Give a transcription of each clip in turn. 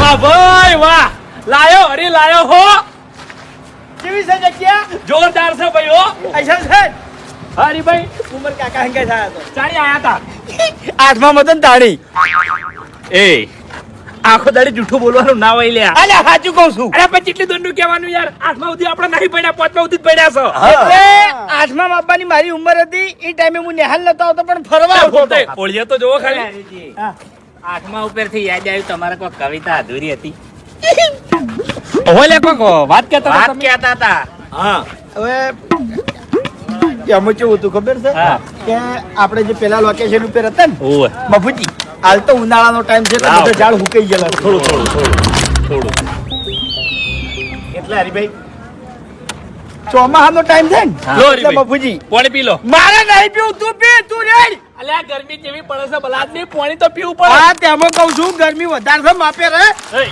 વાહ ભાઈ વાહ, લાયો અરે લાયો હો. કેવી છે જગ્યા? જોરદાર છે ભાઈ હો. ऐसा છે હરીભાઈ ઉમર કાકા હંગે થયા તો ચાલી આયા તા. આઠમા મતન તાળી. એ આખો દાડી જૂઠું બોલવાનું ના હોય લ્યા. અલ્યા સાચું કહું છું. અરે પણ કેટલી દંડું કહેવાનું યાર. આઠમા સુધી આપણે નહીં પડ્યા, પાંચમા સુધી જ પડ્યા છો. એટલે આઠમા બાપાની મારી ઉંમર હતી એ ટાઈમે હું નિહાલ નતો આવતો પણ ફરવા આવતો હતો. ઓળિયા તો જોવો ખાલી. હરીજી, હા. આઠમા ઉપરથી યાદ આવ્યું તમારે કોઈ કવિતા અધૂરી હતી. ઓલે કોક વાત કહેતા હતા વાત તમે. કહેતા હતા. હા હવે એમાં કેવું હતું ખબર છે હા. કે આપણે જે પેલા લોકેશન ઉપર હતા ને ઓય મફુજી, હાલ તો ઉનાળાનો ટાઈમ છે એટલે હા. બધા ઝાડ હુકાઈ ગયેલા છે. થોડું એટલે હરીભાઈ ચોમાસાનો ટાઈમ છે ને લો એટલે હરીભાઈ. મફુજી પાણી પી લો. મારે નહીં પીવું, તું પી, તું રેડ. અલ્યા ગરમી કેવી પડે છે બલાદ ની, પાણી તો પીવું પડે. હા તેમાં કહું છું ગરમી વધારે છે માપે રે. એય,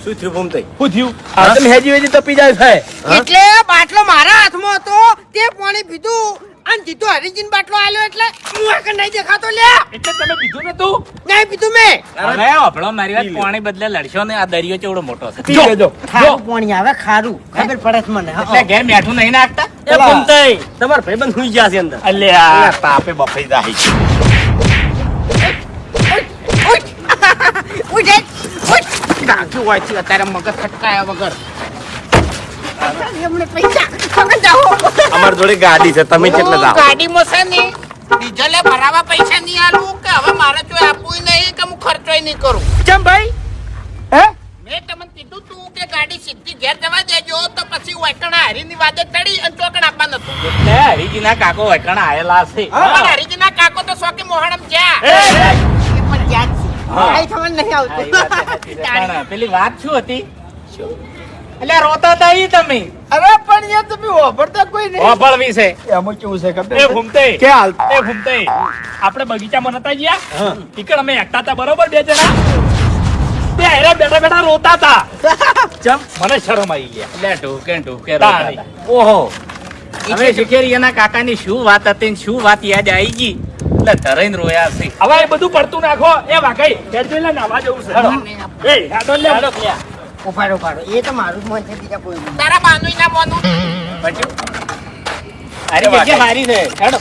શું થયું ભૂમતાઈ? શું થયું? આ તમે હેજી વેજી તપી જાય છે. એટલે બાટલો મારા હાથમાં હતો તે પાણી પીધું અને જીતો હરીજીન બાટલો આલ્યો એટલે હું આગળ નહીં દેખાતો લ્યા એટલે તમે પીધું નતું? નહીં પીધું મેં હવે આપણો મારી વાત પાણી બદલે લડશો ને, આ દરિયો કેવડો મોટો છે. પી લેજો. ખારું પાણી આવે ખારું ખબર પડે છે મને એટલે ઘેર મેઠું નહીં નાખતા. એ ભૂમતાઈ, તમાર ભાઈબંધ સુઈ ગયા છે અંદર. અલ્યા તાપે બફાઈ જાય. ઉઠે ગાંઠું હોય છે અત્યારે મગજ ખટકાયા વગર. એમને પૈસા ખબર જાઓ અમાર જોડે ગાડી છે, તમે કેટલે જાઓ? ગાડીમાં છે ને ડીઝલે ભરાવા પૈસા નહીં આલું કે હવે મારે જો આપવું નહીં કે હું ખર્ચોય નહીં કરું. કેમ ભાઈ? હે? મેં તમને કીધું તું કે ગાડી સીધી ઘેર જવા દેજો તો પછી વૈકણા હરીની વાદે ચડી અને ચોકડ આપવા નતું. એટલે હરીજીના કાકો વૈકણા આયેલા છે. પણ હરીજીના કાકો તો સોકે મોહણમ જ્યાં. એ પણ યાદ છે આઈ થવાનું નહીં આવતું પણ પેલી વાત શું હતી? એટલે રોતા હતા ઈ તમે. અરે પણ યાર તમે વાપરતા કોઈ નહીં. વાપરવી છે. એમાં કેવું છે ખબર એ છે? ભૂમતે કે હાલ એ ભૂમતે આપણે બગીચામાં નતા ગયા? ઈકણ અમે એકતા હતા બરોબર, બે જણા. તે હારે બેઠા બેઠા રોતા હતા. ચમ મને શરમ આવી ગયા. એટલે ઢોકે ઢોકે તાળી. રોતા હતા. ઓહો હવે શિખેરિયાના કાકાની શું વાત હતી ને શું વાત યાદ આવી ગઈ એટલે ધરાઈને રોયા છે. હવે એ બધું પડતું નાખો. એ વાઘાઈ હેડ જોઈ લે, નાવા જવું છે. એ હેડો લે. ઉપાડો ઉપાડો એ તો મારું જ મન છે બીજા કોઈ નહીં. તારા બાનું ના મોનું બચ્યું. અરે જગ્યા સારી છે. હેડો.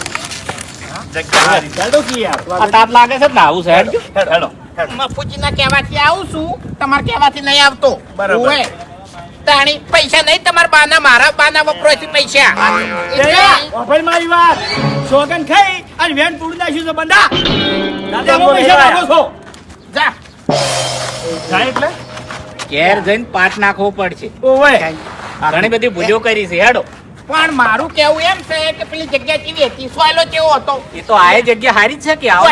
હેડો કી યાર. આ તાપ લાગે છે ને આવું છે. હેડજો. હેડો. મફુજીના કહેવાથી આવું છું, તમારા કહેવાથી નહીં આવતો. બરાબર. ઓવે. તાણી પૈસા નહીં તમારા બાના, મારા બાના વપરાય છે પૈસા. વાપર મારી વાત. સોગન ખાઈ અને વેન તોડી નાખ્યું છે બંદા. દાદા પૈસા માંગો છો. જા જાય એટલે ઘેર જઈને પાટ નાખવો પડશે. ઓવે. ઘણી બધી ભૂલો કરી છે. હેડો. પણ મારું કેવું એમ છે કે પેલી જગ્યા કેવી હતી, સોયલો કેવો હતો. એ તો આ જગ્યા સારી છે કે આવો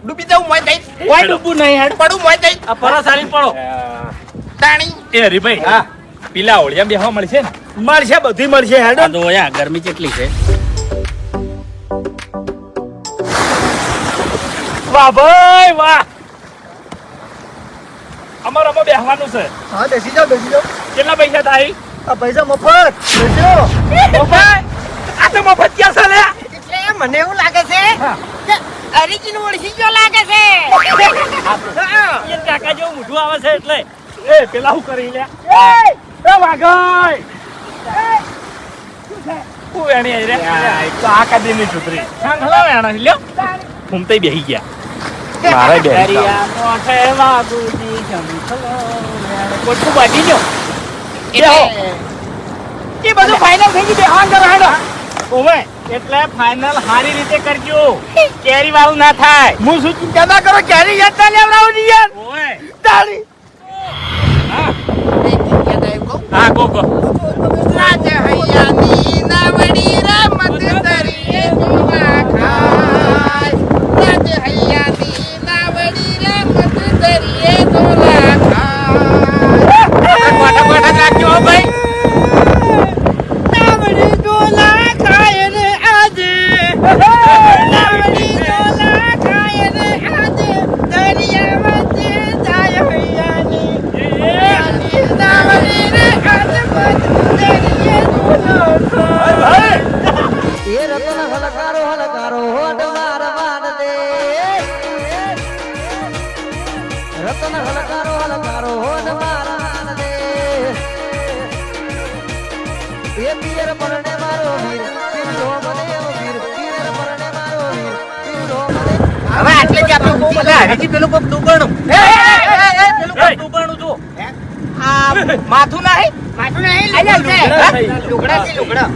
ડૂબી જવું મોય થઈ. કોઈ ડૂબવું નહીં. હેડ પડું મોય થઈ. આ પરાસારી પડો. તાણી એ હરીભાઈ હા. પેલા ઓળિયા બેહવા મળશે ને? મળશે, બધી મળશે. હેડો. તો યા ગરમી કેટલી છે. વાહ ભાઈ વાહ, અમારામાં બેહવાનું છે. હા બેસી જાઓ, બેસી જાઓ. કેટલા પૈસા થાય? આ પૈસા મફત. બેસ્યો. મફત? આ તો મફત ક્યાં છે લે? એટલે મને એવું લાગે છે કે હરીજીન ઓળખી ગયો લાગે છે એ કાકા જેવું મોઢું આવે છે એટલે. એ પેલા હું કરી લે? એ વાઘાઈ હું વેણી આઈ રે? તો આ કાદીની છોકરી સાંભળો વેણા લ્યો. ફૂમતાઈ બેહી ગયા. મારે બેહી દરિયા મોઢે વાગુજી જમખલો કોઠું બાજી ગયો. બેહો. એ બધું ફાઇનલ થઈ ગયું. બેહાન કરો હેડો. ઓવે એટલે ફાઇનલ સારી રીતે કરજો, કેરી વાળું ના થાય. હું શું ચિંતા ના કરો, ક્યારે યાદ ના લેવડાવું નહીં યાર. ઓવે તાળી. હા ગો ગો. રાજ હૈયાની નાવડી રમત દરિયે જોવા ખાય. રાજ હૈયાની નાવડી રમત દરિયે જોવા ખાય. કોઠા કોઠા રાખજો હો ભાઈ. નાવડી ડોલા ખાય રે આજે નાવડી ડોલા ખાય રે આજે દરિયા વચ્ચે જાય હૈયાની નાવડી રે આજે હવે આટલે જ આપણે ઊભી બધા હરીજી પેલું કોક દુકાનું પેલું કોક દુકાનું જો આ માથું નહીં માથું નહીં, અલ્યા, લુગડા છે. લુગડા. લુગડા છે, લુગડા.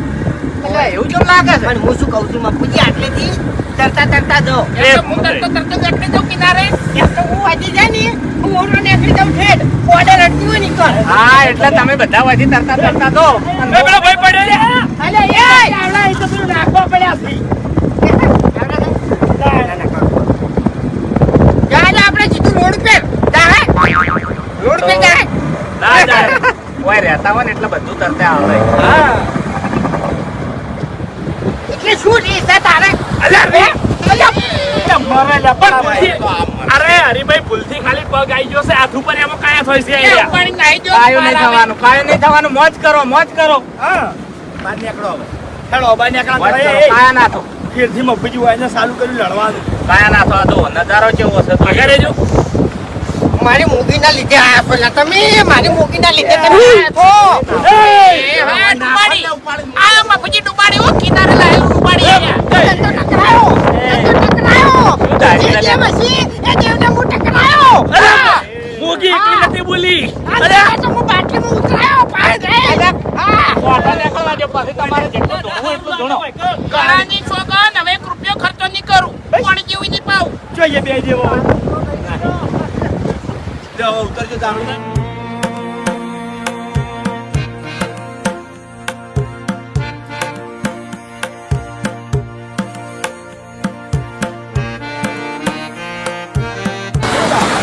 એટલે એવું કેમ લાગે છે પણ હું શું કહું છું બાપુજી, આટલેથી તરતા જાઓ. હું તરતો નીકળી જાઉં કિનારે એમ તો હું વાંચી જાય ને, હું ઓરડો નીકળી જાઉં ઠેઠ. ઓર્ડર અડતી હોય ને કર. હા એટલે તમે બધા વાજી તરતા દો એ પેલો ભાઈ પડ્યો લે. અલે એ આવડા એ તો પેલું નાખવા પડ્યા છે. જાય આપણે સીધું રોડ પર જાય. રોડ પર જાય. ના જાય. ઓય રહેતા હોય ને એટલે બધું તરતે આવડે એટલે શું રીત છે તારે? અલ્યા રે. અલ્યા મરે લે પણ ભૂલથી- અરે હરીભાઈ ભૂલથી ખાલી પગ આવી ગયો છે હાથ ઉપર એમાં કાયા થોઈ છે અહીંયા. કાયું નહીં થવાનું મોજ કરો હા બહાર નીકળો હવે હેડો બહાર નીકળો મોજ કરો એ, કાયા ના થો ફેરથી મફુજી હોય ને ચાલુ કર્યું લડવાનું કાયા ના થો આ તો નજારો કેવો છે તો આગળ રહેજો. મારી મૂકીના લીધે આયા પેલા તમે, મારી મૂકીના લીધે તમે આયા છો. ધંધો ટકરાયો. જે જેમ હસી, એ જેમને હું ટકરાયો. મૂકી એકલી નથી બોલી. આ તો હું બાટલીમાં ઉતરાયો, પાડ રે. હા. વાટા નીકળવા દો પછી તમારે જેટલું ધોવું એટલું ધોણો જોઈએ બે જેવો જાઓ ઉતરજો તાવડી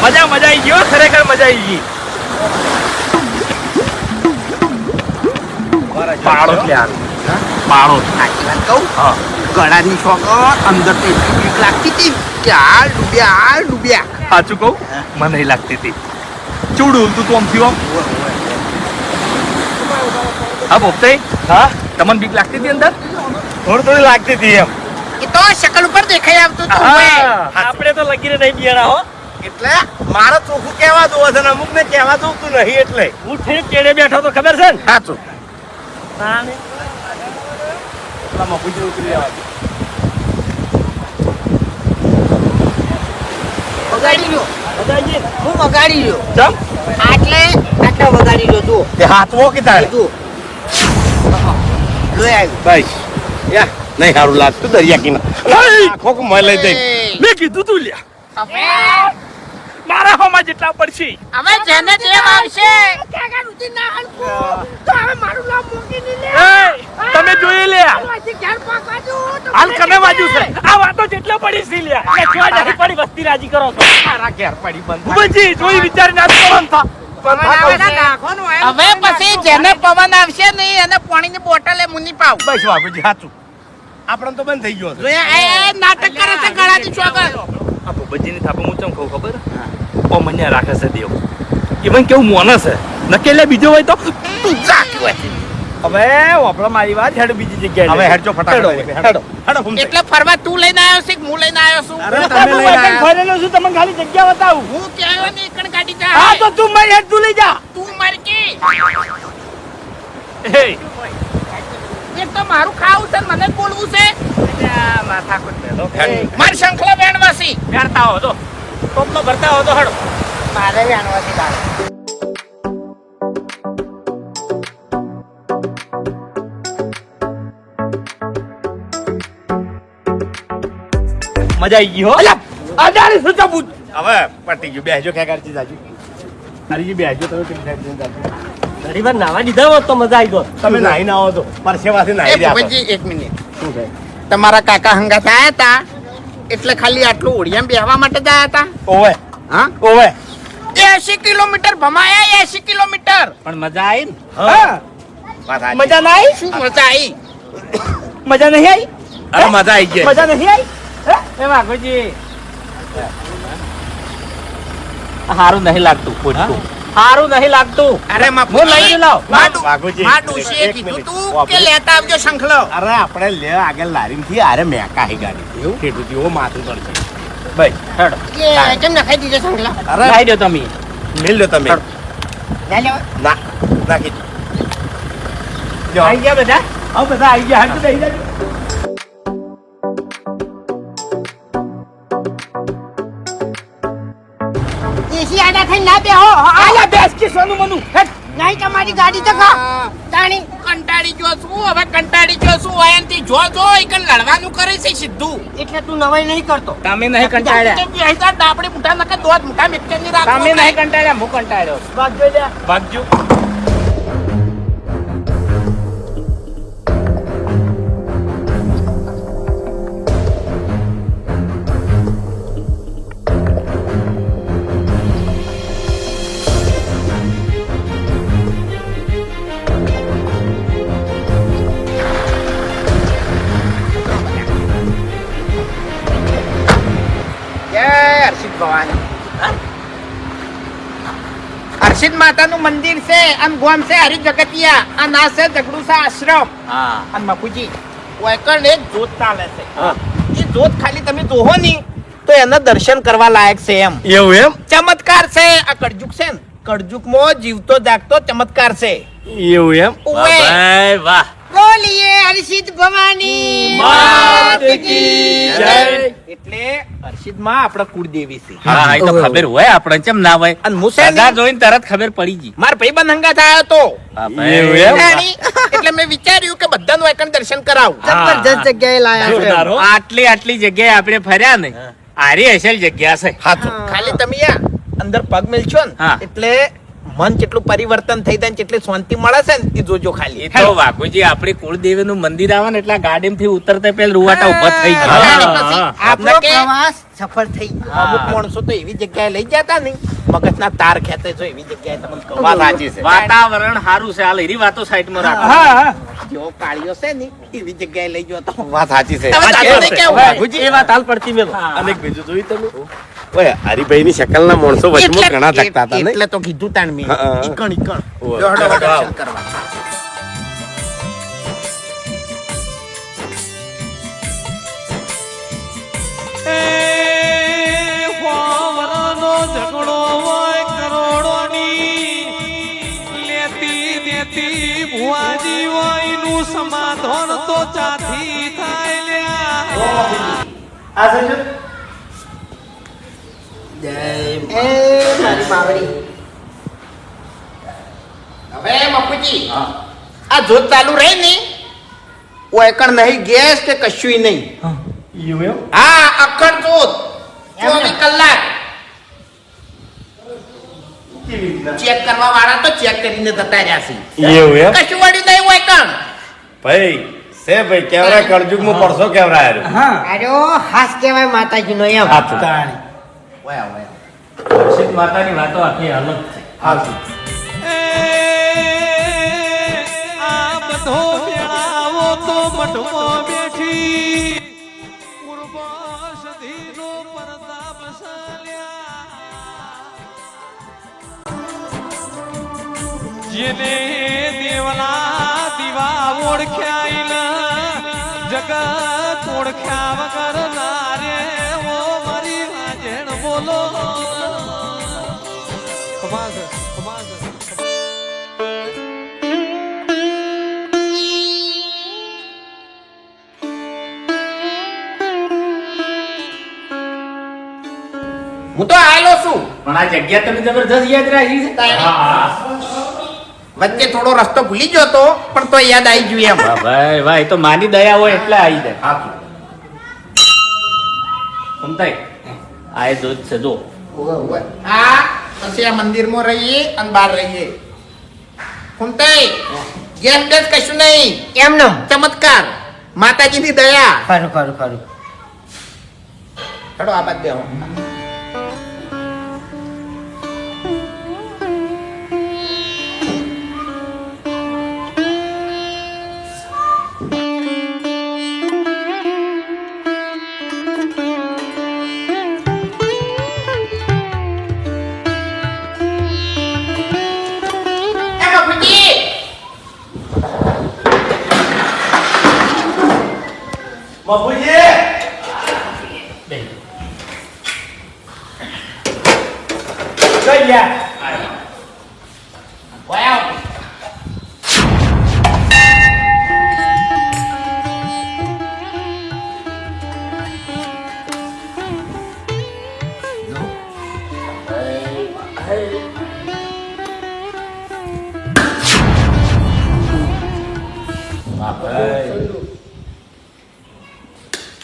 મજા આવી ગયો ખરેખર મજા આવી ગઈ. પાડો ક્યાં પાડો સાચી વાત કહું? હા ગળાની શોખ અંદર તો એટલી બીક લાગતી હતી કે આ ડૂબ્યા. સાચું કહું મને નહીં લાગતી હતી ચૂડું તું આમ થયું હા પોપતે હા તમને બીક લાગતી હતી અંદર થોડી લાગતી હતી એમ એ તો શકલ ઉપર દેખાઈ આવતું હતું. આપણે તો લગીને નહીં બિયાણા હો એટલે મારે ચોખ્ખું કહેવા દો છે ને અમુક ને કહેવા દઉં તું નહીં એટલે હું ઠેક કેડે બેઠો તો ખબર છે ને સાચું મફુજી ઉતરી આવવા વગાડી લ્યો. હું વગાડી લ્યો. ચમ આટલે વગાડી લ્યો તું. તે હાથવો કે તારે તું. લોહી આવ્યું. બસ યા નહીં સારું લાગતું દરિયા કિનારે આખો કે મેં લઈ જઈ મેં કીધું તું લ્યા મારા હોમાં જેટલા પડશે હવે જેને જેમ આવશે કાકા રુચિ ના હલકું તો હવે મારું નામ મૂકી નહીં લે. એ તમે જોઈ લે હાલવાથી ઘેર પાકવાજો તો હાલ કને બાજુ છે આ વાતો જેટલો પડી છે લ્યા એ જોવા નહીં પડી વસ્તી રાજી કરો છો તારા ઘેર પડી બંધ ભૂપતજી જોઈ વિચારી ના કરો થા હવે પછી જેને પવન આવશે ને એને પાણીની બોટલે મુની પાવ બસ બાપુજી સાચું આપણને તો બંધ થઈ ગયો છે નાટક કરે છે ગળાની ચોગર આ ભૂપતજી ની થાપે હું ચમ કહું ખબર ઓ મને રાખે છે દેવ ઈવન કેવું મોને છે નકેલે બીજો હોય તો તું જાક્યું હોય હવે વાપરા મારી વાત હેડ બીજી જગ્યાએ હવે હેડજો ફટાફટ હેડો હેડો ઘૂમતે. એટલે ફરવા તું લઈને આવ્યો છે કે હું લઈને આવ્યો છું અરે તમે લઈ આવ્યા. ફરેલો છું તમને ખાલી જગ્યા બતાવું હું કહેવાય ને એકણ કાઢી જા હા તો તું મારી હેડ તું લઈ જા તું મારકી એ એક તો મારું ખાવું છે ને મને જ બોલવું છે માથા કુટ મેલો મારી શંખલા વેણવાસી બેરતા હો તો ટોપનો ભરતા હો તો હડો મારે જાણવાથી તારે મજા આવી ગઈ હો અડાડી શું ચબૂત હવે પટી ગયું બેસજો ખેગારજી જાજુ હરીજી બેસજો તમે કેમ ખેગારજી જાજુ ઘણી વાર નાવા દીધા હોત તો મજા આવી ગયો તમે નાહી ના આવો તો પરસેવાથી નાહી રહ્યા છો. ભૂપતજી એક મિનિટ શું છે તમારા કાકા હંગાત આયા હતા એટલે ખાલી આટલું ઓડિયામાં બેહવા માટે જ આયા હતા ઓવે હા ઓવે 80 કિલોમીટર ભમાયા 80 કિલોમીટર પણ મજા આવી ને હા વાત સાચી. મજા ના આવી શું મજા આવી મજા નહીં આવી અરે મજા આવી ગઈ મજા નહીં આવી એ વાઘોજી હારું નહીં લાગતું ખોટું હારું નહીં લાગતું અરે હું લઈ લાવ વાઘુજી, માં ડોશીએ એક કીધું મિનિટ. તું કે લેતા આવજો શંખલો અરે આપણે લે આગળ લારીમ થી અરે મેકા હી ગાડી એવું કીધું તું, એવું માથું પડશે ભાઈ હેડો એ કેમ નખાઈ દીધો સંગલા? અરે લાઈ દો તમે મિલ લો તમે ના લેવા? ના નાખી દો. આઈ ગયા બધા હવે બધા આવી ગયા હાથ દઈ જાજો એસી આડા થઈને ના બેહો આયા બેસ કે સોનું મનું હેટ નહીં તમારી ગાડી તો તાણી કંટાળી ગયો છું હવે કંટાળી ગયો છું આયનથી જો એકન લડવાનું કરે છે સીધું એટલે તું નવાઈ નહીં કરતો તમે નહીં કંટાળ્યા ડાપડે મોટા નકા દોત મોટા મિક્સરની રાખો તમે નહીં કંટાળ્યા હું કંટાળ્યો ભાગ જોઈ લે ભાગજો હર્ષિદ ભવાની હર્ષિદ માતાનું મંદિર છે અને ગોમ છે હરિ જગતિયા આ ના છે જગડુસા આશ્રમ અને મફુજી ઓયકણ એક જોત ચાલે છે એ જોત ખાલી તમે જોહો ની તો એના દર્શન કરવા લાયક છે એમ એવું એમ ચમત્કાર છે આ કળજુગ છે ને કળજુગમાં જીવતો જાગતો ચમત્કાર છે એવું એમ ઓવે ભાઈ વાહ બોલીએ હર્ષિદ ભવાની માત કી જય. એટલે હર્ષિદ માં આપણા કુળદેવી છે હા એ તો ખબર હોય આપણે કેમ ના હોય અને મુસે સગા જોઈને તરત ખબર પડી ગઈ માર ભાઈબંધ હંગાથ આવ્યો તો હા એવું એમ? જાણી, એટલે મેં વિચાર્યું કે બધાનું એકણ દર્શન કરાવું જબરજસ્ત જગ્યાએ લાયા છે જોરદાર હો. આટલી જગ્યાએ આપણે ફર્યા ને આરી અસલ જગ્યા છે ખાલી તમે યા અંદર પગ મેલશો ને હા. એટલે મન કેટલું પરિવર્તન થઈ જાય ને કેટલી શાંતિ મળે છે ને એ જોજો ખાલી એ તો વાઘુજી આપણી કુળદેવી નું મંદિર આવે ને એટલે ગાડી થી ઉતરતા પેલા રૂવાટા ઉભા થઈ હા. ગયા આપણો કે- પ્રવાસ સફળ થઈ ગયો અમુક માણસો તો એવી જગ્યાએ લઈ જતા ને મગજના તાર ખેંચે છે એવી જગ્યાએ તમને કહું. વાત સાચી છે વાતાવરણ સારું છે હાલ એરી વાતો સાઈડ માં રાખો હા હા જેવો કાળિયો છે ને એવી જગ્યાએ લઈ ગયો તો વાત સાચી છે હવે તારે કેવું? વાઘુજી, એ વાત હાલ પડતી મેલો અને એક બીજું જોયું તમે ઓય હરિભાઈ ની શકલ ના માણસો વચમાં ઘણા થકતા હતા એટલે તો કીધું તાણ મેં હા. ઈકણ ઈકણ ઓવે. દોડો દર્શન કરવા વાવરનો ઝઘડો હોય કરોડોની લેતી દેતી ભુવાજી હોય નું સમાધાન તો ચાથી થાય લ્યા એ મારી માવડી હવે મફુજી આ જોત ચાલુ રહી ને ઓયકણ નહીં ગેસ કે કશું નહીં એવું એમ હા અખંડ જોત 24 કલાક ચેક કરવા વાળા તો ચેક કરીને જતા રહ્યા છે એવું એમ કશું વળ્યું નહીં ઓયકણ ભાઈ છે ભાઈ કેવરા કળજુગ માં પડશો કેવરા હારું. હા અરે હાસ કહેવાય માતાજીનો એમ હાચું. તાણી ઓયા ઓયા હર્ષિદ માતાની વાતો આખી અલગ છે હાચું. આ બધો મેળાવો તો મઢમાં બેઠી પૂર્વસધીનો પ્રતાપ સાલ્યા જેને દેવલા દીવા ઓળખ્યા જગત ઓળખ્યા વગર ના રે ઓ મારી વાજેણ બોલો કમાલ છે, કમાલ છે. હું તો આવેલો છું પણ આ જગ્યા તમે જબરજસ્ત યાદ રાખી છે વચ્ચે થોડો રસ્તો ભૂલી ગયો તો પણ તો યાદ આવી ગયું એમ વાહ ભાઈ વાહ એ તો માની દયા હોય એટલે આવી જાય સમજાય આ એ દૂધ છે જો આ પછી આ મંદિરમાં રહીએ અને બહાર રહીએ ફૂમતાઈ ગેસ બેસ કશું નહીં એમનેમ ચમત્કાર માતાજીની દયા ખરું ખરું ખરું હેડો આ બાદ બેહો એ બાપુજી! કઈ ગયા ઓયા આવો.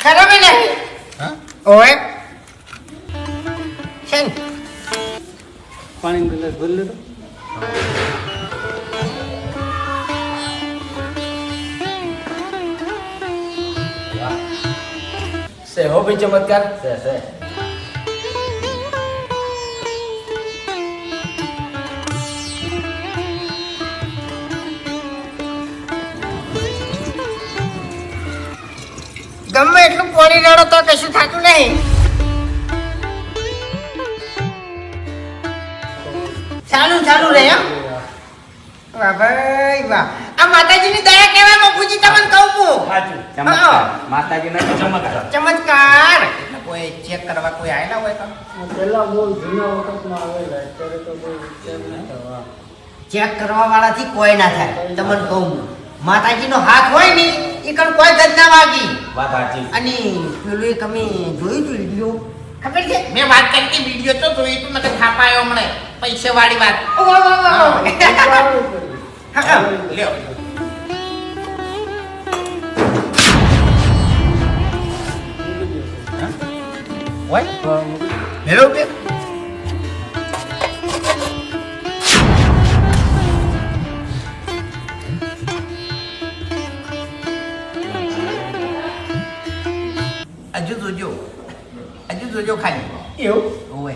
ખરાબ નહીં ઓય છે ને? પાણી ગ્લાસ ભરી લેતો સે હો ભાઈ ચમત્કાર સે ગમે એટલું પાણી રેડો તો કશું થતું નહીં. ચાલુ રહે એમ? વાહ ભાઈ વાહ. આ માતાજીની દયા કહેવાય બાપુજી, તમને કહું છું. હા. ચમત્કાર એટલે કોઈ ચેક કરવા કોઈ આયેલા હોય તો પેલા બહુ જૂના વખતમાં આવેલા અત્યારે તો કોઈ ચેક નહીં કરવા. ચેક કરવા વાળાથી કોઈ ના થાય. તમને કહું માતાજીનો હાથ હોય ને એ કણ કોઈ ગજ ના વાગી. વાત સાચી. અને પેલું એક અમે જોયું તું વિડીયો, ખબર છે? મેં વાત કરી કે વિડિયો તો જોઈ તું નકર થાપાયો હમણે પૈસા વાળી વાત વાહ, વાહ, વાહ, વાહ. હા, હા. લ્યો હેલો બે હજુ જોજો ખાલી એવું? ઓય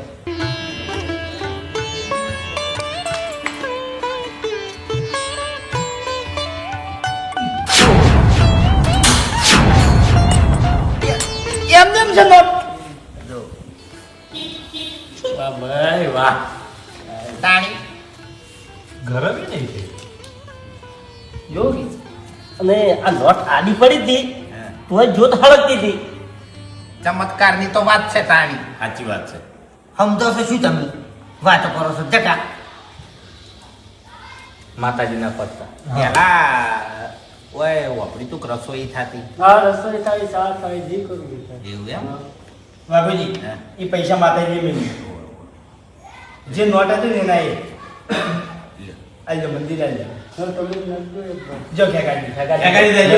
એમ છે બાપ. વાહ ભાઈ વાહ. તાણી ગરમ ય નહીં થઈ. યોગી અને આ નોટ આડી પડી હતી તો જોત હળકતી હતી. ચમત્કારની તો વાત છે તાણી. સાચી વાત છે. સમજો છો શું તમે વાતો કરો છો જટા? માતાજીના પત્તા પેલા ઓય વાપરી તું રસોઈ થાતી હા રસોઈ થાય શાક થાય જે કરવું થાય. એવું એમ બાબુજી એ પૈસા માતાજી મેં જે નોટ હતી ને એના એ આજે મંદિર આવી જો ખેગાડી દેજો.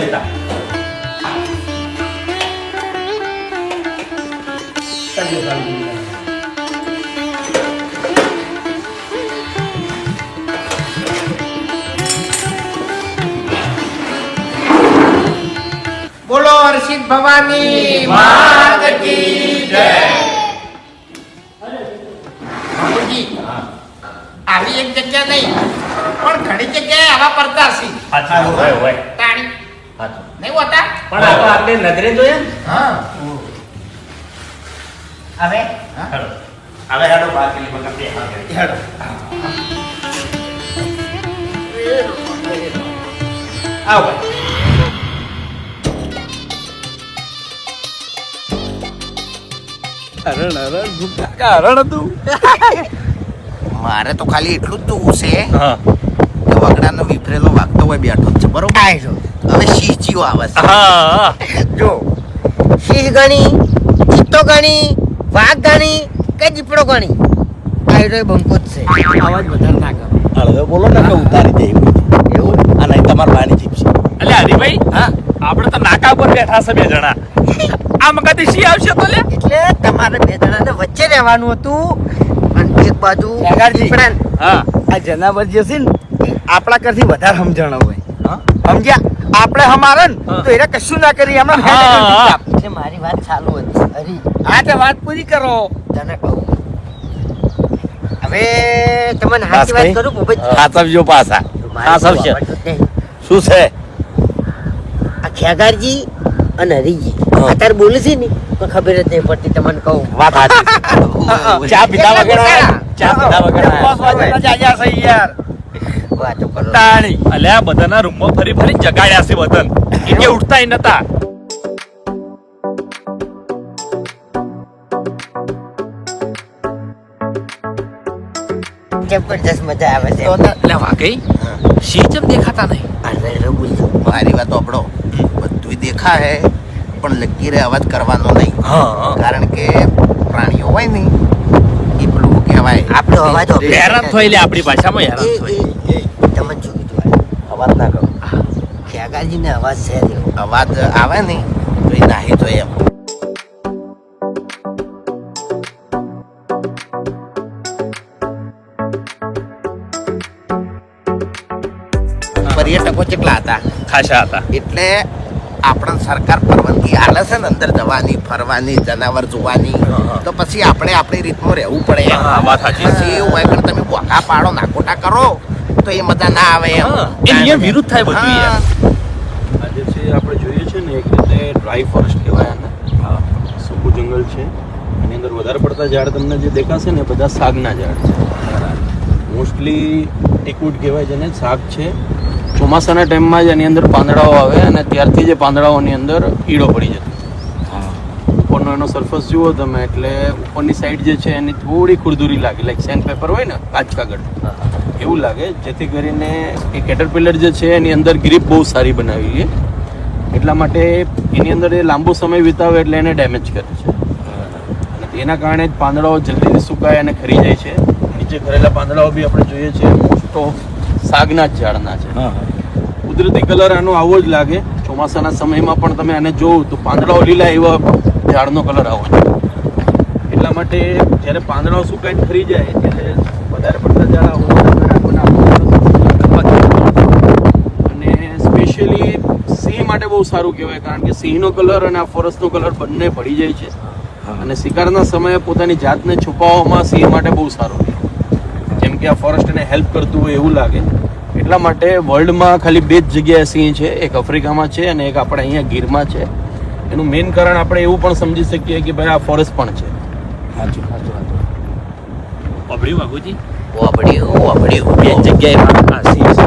ચાલો, ચાલો. બોલો હર્ષિત ભવાની માત કી જય. બાપુજી આવી એક જગ્યા નહીં પણ ઘણી જગ્યાએ આવા પડતા છે સાચું હોય હોય. તાણી સાચું. નહીં હોતા પણ આ તો આપણે નજરે જોયા હા હવે હેડો. હવે હેડો બાકી વખત બે હેડો. આવો ભાઈ મારે તો ખાલી એટલું જ જોવું છે હા કે વગડાનો વિફરેલો વાગતો હોય બેઠો જ છે બરોબર હવે શીચીઓ આવે છે હા. જો શીશ ગણી, ચિત્તો ગણી, વાઘ ગણી કે દીપડો ગણી આયરો બંકો જ છે. અવાજ વધારે ના કરો. હવે બોલો ને કે ઉતારી દે એવું આ નહીં તમારા બાની જીપ છે. અલ્યા હરીભાઈ હા આપણે તો નાકા પર બેઠા છે બે જણા. આ મગાથી શી આવશે તો લે? એટલે તમારે બે જણાને વચ્ચે રહેવાનું હતું અને એક બાજુ ખેગારજી. દીપડાને. હા આ જનાવર જે છે ને આપણા કરતી વધારે સમજણ હોય. હા? સમજ્યા? આપણે હમારે ને હા. તો એને કશું ના કરી એમને હા. એટલે મારી વાત ચાલુ હતી હરી હા તે વાત પૂરી કરો. તને કહું હવે તમને હાચી વાત કરું ભૂપતજી? સાચવજો પાછા મારી સાચવશે. વાત નહીં. શું છે આ ખેગારજી અને હરીજી હા. અત્યારે બોલે છે ને તો ખબર જ નહીં પડતી તમને કહું. વાત સાચી ચા પીધા વગર આયા? ચા પીધા વગર આયા? બસ વાગ્યાના જાગ્યા છે યાર. વાતો કરો. તાણી. અલ્યા બધાના રૂમમાં ફરી ફરી જગાડ્યા છે વતન. એ કે ઉઠતાય નતા. જબરજસ્ત મજા આવે છે. એટલે વાકઈ શી ચમ દેખાતા નહીં? અરે બોલજો. મારી વાત આપણો બધું દેખા હે પણ લકીરે અવાજ કરવાનો નહીં હા કારણ કે પ્રાણીઓ હોય ને એ પેલું કહેવાય આપણો અવાજ ઓબે- હેરાન થઈ લે આપણી ભાષામાં હેરાન એ, થઈ. એ, તમને શું કીધું? અવાજ ના કરો ખેગાજીને અવાજ છે રહ્યો. અવાજ આવે ને તો એ નાહી તો એમ પર્યટકો કેટલા હતા? ખાસા હતા. એટલે આપણે સરકાર પરવાનગી આલે છે ને અંદર જવાની, ફરવાની, જનાવર જોવાની, તો પછી આપણે આપણી રીતમાં રહેવું પડે. હા, વાત સાચી. પછી એવું હોય કે તમે બોકા પાડો, નાકોટા કરો તો એ મજા ના આવે એમ. એ નિયમ વિરુદ્ધ થાય બધું હા. યાર. આજે છે આપણે જોઈએ છે ને એક રીતે ડ્રાય ફોરેસ્ટ કહેવાય આને. સૂકું જંગલ છે. એની અંદર વધારે પડતા ઝાડ તમને જે દેખાશે ને એ બધા સાગના ઝાડ છે. મોસ્ટલી ટીકવુડ કહેવાય જેને, સાગ છે. ચોમાસાના ટાઈમમાં જ એની અંદર પાંદડાઓ આવે અને ત્યારથી જે પાંદડાઓની અંદર ઈડો પડી જતો. ઉપરનો એનો સરફેસ જુઓ તમે એટલે ઉપરની સાઈડ જે છે એની થોડી ખુરદુરી લાગે, લાઈક સેન્ડ પેપર હોય ને કાચ કાગળ એવું લાગે, જેથી કરીને એ કેટરપિલર જે છે એની અંદર ગ્રીપ બહુ સારી બનાવી છે. એટલા માટે એની અંદર એ લાંબો સમય વિતાવે એટલે એને ડેમેજ કરે છે અને તેના કારણે જ પાંદડાઓ જલ્દીથી સુકાય અને ખરી જાય છે. નીચે ખરેલા પાંદડાઓ બી આપણે જોઈએ છીએ મોસ્ટ ઓફ સાગના જ ઝાડના છે. કુદરતી કલર આનો આવો જ લાગે. ચોમાસાના સમયમાં પણ તમે આને જોવો તો પાંદડાઓ લીલા એવા ઝાડનો કલર આવો છે. એટલા માટે જ્યારે પાંદડાઓ સુકાઈને ખરી જાય ત્યારે વધારે પડતા ઝાડ અને સ્પેશિયલી સિંહ માટે બહુ સારું કહેવાય, કારણ કે સિંહનો કલર અને આ ફોરેસ્ટનો કલર બંને ભળી જાય છે અને શિકારના સમયે પોતાની જાતને છુપાવવામાં સિંહ માટે બહુ સારું છે. જેમ કે આ ફોરેસ્ટ એને હેલ્પ કરતું હોય એવું લાગે. એટલા માટે વર્લ્ડમાં ખાલી 2 જ જગ્યાએ સિંહ છે, એક આફ્રિકામાં છે અને એક આપણે અહીંયા ગીરમાં છે. એનું મેઇન કારણ આપણે એવું પણ સમજી શકીએ કે ભાઈ આ ફોરેસ્ટ પણ છે. અભડ્યું બાબુજી? ઓબડ્યું. બે જગ્યાએ આ સિંહ છે,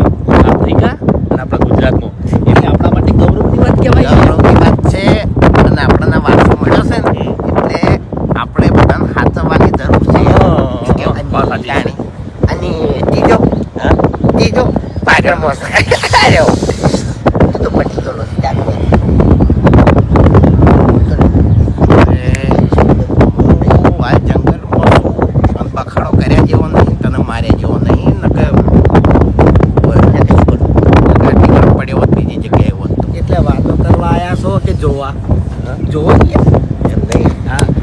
આફ્રિકા અને આપણા ગુજરાતમાં. એટલે આપણા માટે ગૌરવની વાત કહેવાય. ગૌરવની વાત છે અને આપણને વારસો મળ્યો છે ને એટલે આપણે બધાને સાચવવાની જરૂર છે. વાત સાચી છે. અને ત્રીજો પાટણમાં રહ્યો. તું તો પટી ગયો નથી જાગતો. આ જંગલમાં શું બખાડો કર્યા જેવો નહીં, તને માર્યા જેવો નહીં, નકર ગાંઠી પડ્યો હોત બીજી જગ્યાએ હોત તો. એટલે વાતો કરવા આયા છો કે જોવા? જોવો ને યાર. એમ નહીં.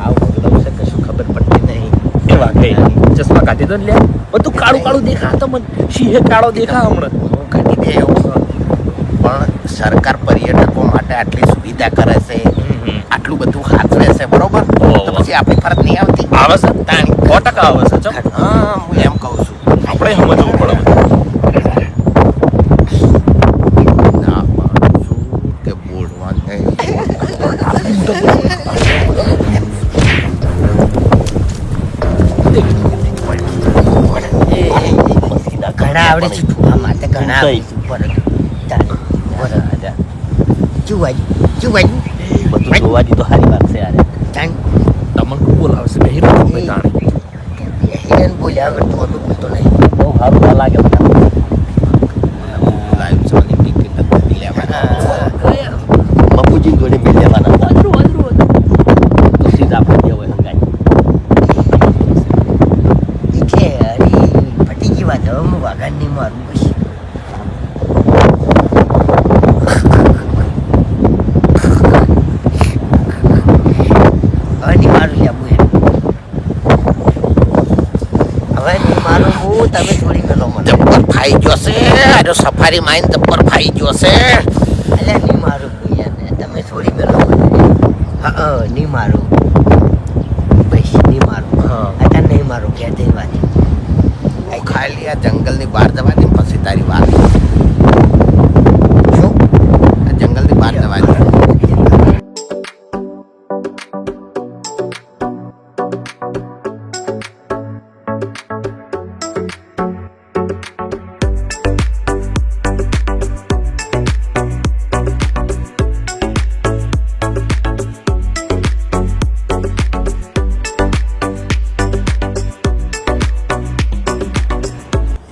આવું પગલું છે કશું ખબર પડતી નહીં. એ વાકઈ ચશ્મા કાઢી દો ને લે. બધું કાળું કાળું દેખાતો મને. સિંહે કાળો દેખા હમણાં. હું કાઢી દે એવું છે. પણ સરકાર પર્યટકો માટે આટલી સુવિધા કરે છે, આટલું બધું સાચવે છે, બરોબર, તો પછી આપણી ફરજ નહીં આવતી? આવે છે તાણી 100% આવે છે. ચમ. હા, હું એમ કહું છું. આપણે સમજવું પડે બધું. ના પાડું કે બોલવા નહીં. ઘણા આવડે છે જોવા માટે, ઘણા આવડે છે. ચુવાઈ બધું જોવા દીધું સારી વાત છે યાર. તાણ તમને બોલાવે છે બહેરો તમે તાણે. હિરેન બોલ્યા વગર તો હતું બોલતો નહીં. બહુ સારું ના લાગે મને. લાઈવ શોની ટિકિટ નથી લેવાની. બાપુજી જોડે મેં લેવાના હતા. તો સીધા આપણે જે હોય હંગાઈ. એટલે હરી ફટી ગઈ વાત. હવે હું વાઘાની મારું પછી હવે નહીં મારું લેવું એમ. હવે નહીં મારું હું. તમે છોડી ગયો મને. જબ્બર ફાઈ ગયો છે. આજો સફારી માઈન જબ્બર ફાઈ ગયો છે. અલ્યા નહીં મારું ભૂયાને. તમે છોડી ગયો મને. હા નહીં મારું. બસ નહીં મારું. અત્યારે નહીં મારું. ક્યાં થઈ વાત. ખાલી આ જંગલની બહાર જવા દે પછી તારી વાત. શું આ જંગલની બહાર જવા દે.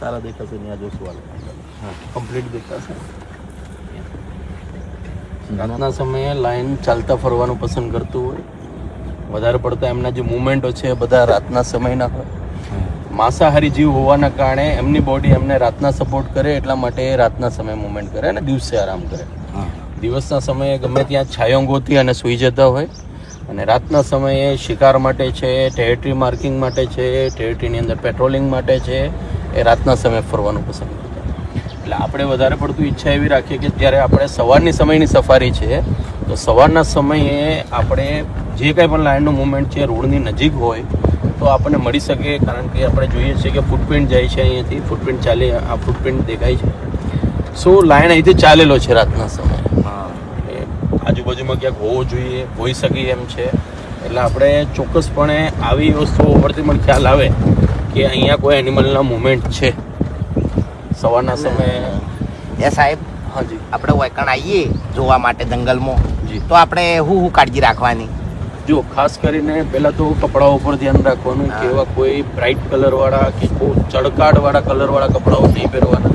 સારા દેખાશે ત્યાં જોશું હાલ. કમ્પ્લીટ દેખાશે. રાતના સમયે લાઈન ચાલતા ફરવાનું પસંદ કરતું હોય. વધારે પડતા એમના જે મુવમેન્ટો છે એ બધા રાતના સમયના હોય. માંસાહારી જીવ હોવાના કારણે એમની બોડી એમને રાતના સપોર્ટ કરે એટલા માટે એ રાતના સમયે મૂવમેન્ટ કરે અને દિવસે આરામ કરે. દિવસના સમયે ગમે ત્યાં છાંયો ગોતી અને સૂઈ જતા હોય અને રાતના સમયે શિકાર માટે છે, ટેરિટરી માર્કિંગ માટે છે, ટેરિટરીની અંદર પેટ્રોલિંગ માટે છે, એ રાતના સમયે ફરવાનું પસંદ કરતા. એટલે આપણે વધારે પડતું ઈચ્છા એવી રાખીએ કે જ્યારે આપણે સવારની સમયની સફારી છે તો સવારના સમયે આપણે જે કાંઈ પણ લાઇનનું મૂવમેન્ટ છે રોડની નજીક હોય તો આપણને મળી શકે, કારણ કે આપણે જોઈએ છીએ કે ફૂટપ્રિન્ટ જાય છે અહીંયાથી, ફૂટપ્રિન્ટ ચાલે, આ ફૂટપ્રિન્ટ દેખાય છે. સો લાઇન અહીંથી ચાલેલો છે રાતના સમયે, આજુબાજુમાં ક્યાંક હોવો જોઈએ, હોઈ શકે એમ છે. એટલે આપણે ચોક્કસપણે આવી વસ્તુઓ ઉપરથી પણ ખ્યાલ આવે કે અહીંયા કોઈ એનિમલના મૂવમેન્ટ છે સવારના સમયે. એ સાહેબ, હાજી આપણે વૈકણ આવીએ જોવા માટે જંગલમાં, જી. તો આપણે શું કાળજી રાખવાની? જો ખાસ કરીને પહેલાં તો કપડાઓ ઉપર ધ્યાન રાખવાનું કે એવા કોઈ બ્રાઇટ કલરવાળા કે ચળકાટવાળા કલરવાળા કપડાઓ નહીં પહેરવાના,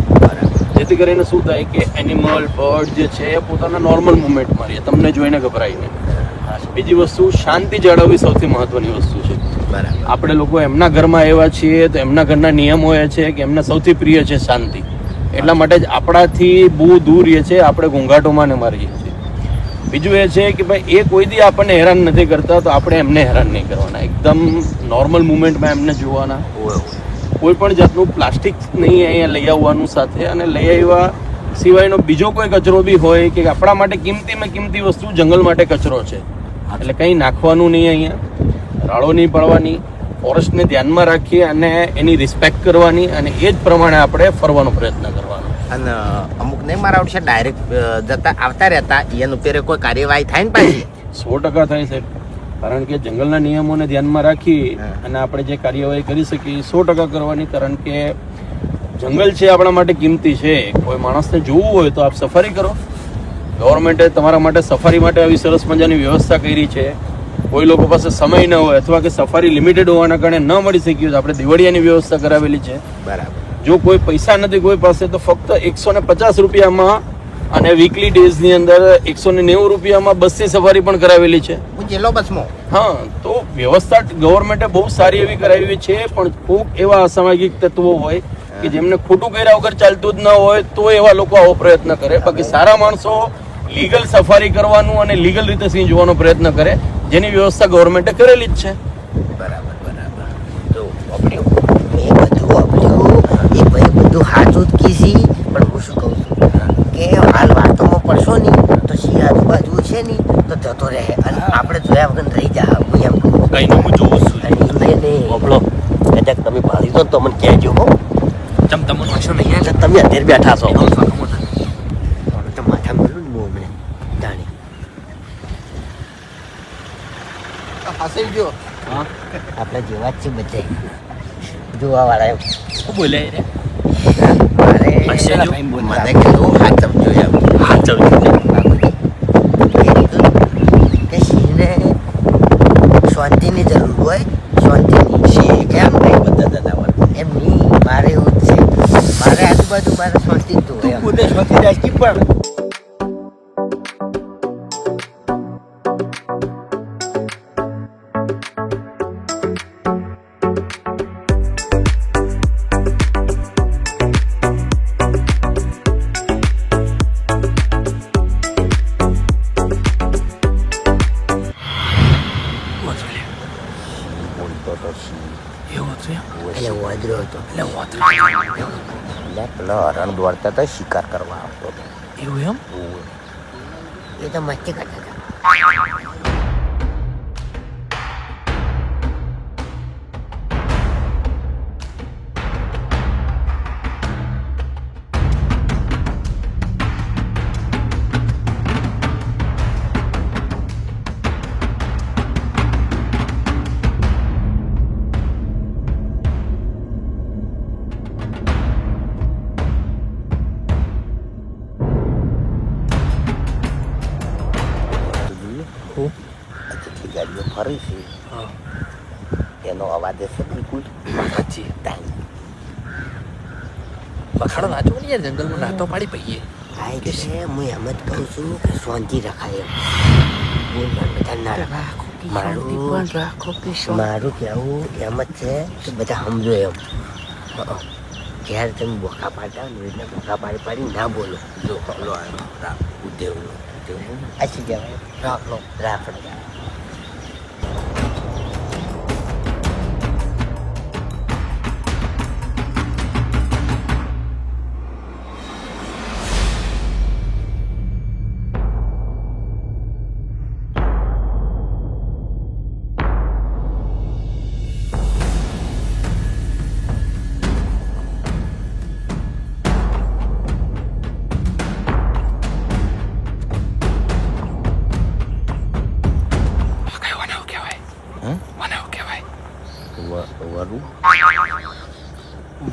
જેથી કરીને શું થાય કે એનિમલ બર્ડ જે છે એ પોતાના નોર્મલ મુવમેન્ટમાં રહે, તમને જોઈને ગભરાય નહીં. બીજી વસ્તુ, શાંતિ જાળવવી સૌથી મહત્વની વસ્તુ છે. આપણે લોકો એમના ઘરમાં એવા છીએ તો એમના ઘરના નિયમો એ છે કે એમને સૌથી પ્રિય છે શાંતિ, એટલા માટે જ આપણાથી બહુ દૂર રહે છે, આપણે ઘોંઘાટોમાં ને મારીએ છીએ. બીજું એ છે કે ભાઈ એ કોઈ દી આપણને હેરાન નથી કરતા તો આપણે એમને હેરાન નહીં કરવાના, એકદમ નોર્મલ મુવમેન્ટમાં એમને જોવાના. કોઈ પણ જાતનું પ્લાસ્ટિક નહીં અહીંયા લઈ આવવાનું સાથે, અને લઈ આવ્યા સિવાયનો બીજો કોઈ કચરો બી હોય કે આપણા માટે કિંમતીમાં કિંમતી વસ્તુ જંગલ માટે કચરો છે એટલે કંઈ નાખવાનું નહીં અહીંયા, રાળો નહીં પડવાની, ફોરેસ્ટને ધ્યાનમાં રાખી અને એની રિસ્પેક્ટ કરવાની અને એ જ પ્રમાણે આપણે ફરવાનો પ્રયત્ન કરવાનો. અને અમુક નહીં મારા છે ડાયરેક્ટ જતા આવતા રહેતા એનું પેરે કોઈ કાર્યવાહી થાય ને પાછી? 100% થાય સાહેબ, કારણ કે જંગલના નિયમોને ધ્યાનમાં રાખી અને આપણે જે કાર્યવાહી કરી શકીએ 100% કરવાની, કારણ કે જંગલ છે આપણા માટે કિંમતી છે. કોઈ માણસને જોવું હોય તો આપ સફારી કરો, ગવર્મેન્ટે તમારા માટે સફારી માટે આવી સરસ મજાની વ્યવસ્થા કરી છે. કોઈ લોકો પાસે સમય ન હોય અથવા કે સફારી લિમિટેડ હોવાના કારણે ન મળી શક્યું તો આપણે દિવાળીયાની વ્યવસ્થા કરાવેલી છે. બરાબર. જો કોઈ પૈસા નથી કોઈ પાસે તો ફક્ત 150 રૂપિયામાં અને વીકલી ડેઝની અંદર 190 રૂપિયામાં બસની સફારી પણ કરાવેલી છે. હું જેલો બસમાં. હા, તો વ્યવસ્થા ગવર્મેન્ટે બહુ સારી એવી કરાવી છે, પણ કોઈક એવા અસામાજિક તત્વો હોય કે જેમને ખોટું કર્યા વગર ચાલતું જ ન હોય તો એવા લોકો આવો પ્રયત્ન કરે. બાકી સારા માણસો લીગલ સફારી કરવાનું અને લીગલ રીતે સિંહ જોવાનો પ્રયત્ન કરે, જેની વ્યવસ્થા ગવર્મેન્ટે કરેલી જ છે. બરાબર બરાબર. તો એ બધું સાચું જ કીધી, પણ હું શું કહું છું કે હાલ વાતોમાં પડશો નહીં તો સિંહ આજુબાજુ છે નહીં તો જતો રહે અને આપણે જોયા વગર રહી જા. હું એમ કહું કઈ હું જોઉં છું. નહીં બોલો કદાચ તમે ભાળી દો તો મને કહેજો હો. ચમ તમને નશો નહીં આવે? તમે અત્યારે બેઠા છો. તો માથા મેલું ને મોં હમણાં જાણી હસી ગયો. આપણે જેવા જ છે બધા જોવાવાળા એમ. શું બોલ્યા રે? મારે મને કીધું હાથ સમજો એમ. હાથ ચડ્યું. કે સિંહને શાંતિની જરૂર હોય, શાંતિની. સિંહ કેમ નહીં બધા જનાવર એમ નહીં, મારે એવું જ છે. મારે આજુબાજુ મારે શાંતિ જ જોવે એમ. પોતે સ્વતી રાજકી પણ એટલે વાંદરો હતો. એટલે પેલો હરણ દોડતા હતા, શિકાર કરવા આવતો હતો. એવું એમ? એ તો મસ્તી કરતા હતા. ગાડીઓ ફરી છે એનો અવાજ હશે બિલકુલ. સાચી બખાડો નાચો ને યાર, જંગલમાં નાતો પાડી પઈએ. આ કે છે હું એમ જ કહું છું કે શાંતિ રખાય એમ. હું બધા ના રખાય. મારું કહેવું એમ જ છે કે બધા સમજો એમ જ્યારે તમે બોખા પાડતા હોય ને એટલે બોખા પાડી ના બોલો જો લો ઉદ્યોગનો આ શું કહેવાય રાખડો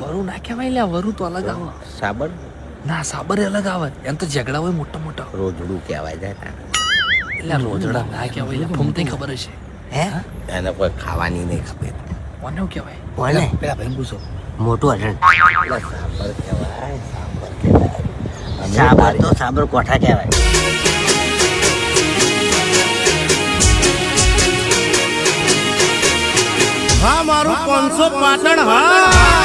વરુ ના કહેવાય લ્યા વરુ તો અલગ આવે સાબર ના સાબર એ અલગ આવે એમ તો ઝઘડા હોય મોટા મોટા રોજડું કહેવાય છે એટલે રોજડા ના કહેવાય એટલે ફૂમતે ખબર હશે હે એને કોઈ ખાવાની નહીં ખબર કોને એવું કહેવાય કોને પેલા ભાઈ પૂછો મોટું હરણ સાબર કહેવાય સાબર તો સાબર કોઠા કહેવાય હા મારું 500 પાટણ હા